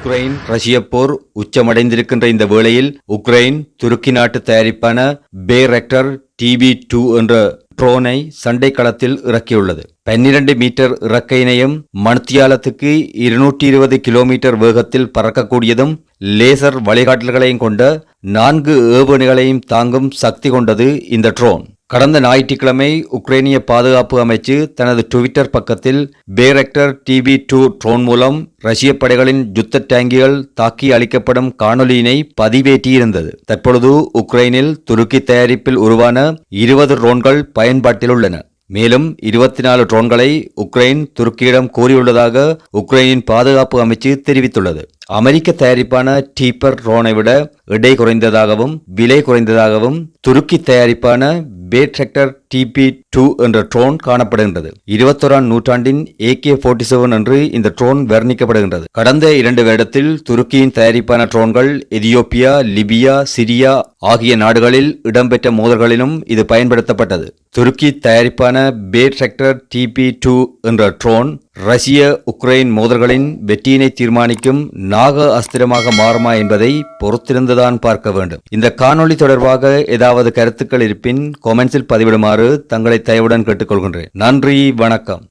Ukraine ரஷ்ய போர் உச்சமடைந்திருக்கின்ற இந்த வேளையில் உக்ரைன் துருக்கி நாட்டு தயாரிப்பான பேரக்டர் TB2 என்ற ட்ரோனை சண்டை களத்தில் இறக்கியுள்ளது. 12 மீட்டர் இறக்கையினையும் மணித்தியாலத்துக்கு 220 கிலோமீட்டர் வேகத்தில் பறக்கக்கூடியதும் லேசர் வழிகாட்டல்களையும் கொண்ட 4 ஏவுகணைகளையும் தாங்கும் சக்தி கொண்டது இந்த ட்ரோன். கடந்த ஞாயிற்றுக்கிழமை உக்ரைனிய பாதுகாப்பு அமைச்சு தனது ட்விட்டர் பக்கத்தில் பேரக்டர் TB2 ட்ரோன் மூலம் ரஷ்ய படைகளின் யுத்த டேங்கிகள் தாக்கி அளிக்கப்படும் காணொலியினை பதிவேற்றியிருந்தது. தற்பொழுது உக்ரைனில் துருக்கி தயாரிப்பில் உருவான 20 ட்ரோன்கள் பயன்பாட்டில் உள்ளன. மேலும் 24 ட்ரோன்களை உக்ரைன் துருக்கியிடம் கோரியுள்ளதாக உக்ரைனின் பாதுகாப்பு அமைச்சு தெரிவித்துள்ளது. அமெரிக்க தயாரிப்பான டீப்பர் ட்ரோனை விட எடை குறைந்ததாகவும் விலை குறைந்ததாகவும் துருக்கி தயாரிப்பான பேரக்டர் TB2 என்ற ட்ரோன் காணப்படுகின்றது. 21ஆம் நூற்றாண்டின் AK-47 என்று இந்த ட்ரோன் வர்ணிக்கப்படுகின்றது. கடந்த 2 வருடத்தில் துருக்கியின் தயாரிப்பான ட்ரோன்கள் எதியோப்பியா, லிபியா, சிரியா ஆகிய நாடுகளில் இடம்பெற்ற மோதல்களிலும் இது பயன்படுத்தப்பட்டது. துருக்கி தயாரிப்பான பேரக்டர் TB2 என்ற ட்ரோன் ரஷ்ய உக்ரைன் மோதல்களின் வெற்றியினை தீர்மானிக்கும் நாக அஸ்திரமாக மாறுமா என்பதை பொறுத்திருந்துதான் பார்க்க வேண்டும். இந்த காணொளி தொடர்பாக ஏதாவது கருத்துக்கள் இருப்பின் கொமெண்ட்ஸில் பதிவிடுமாறு தங்களை தயவுடன் கேட்டுக்கொள்கின்றேன். நன்றி, வணக்கம்.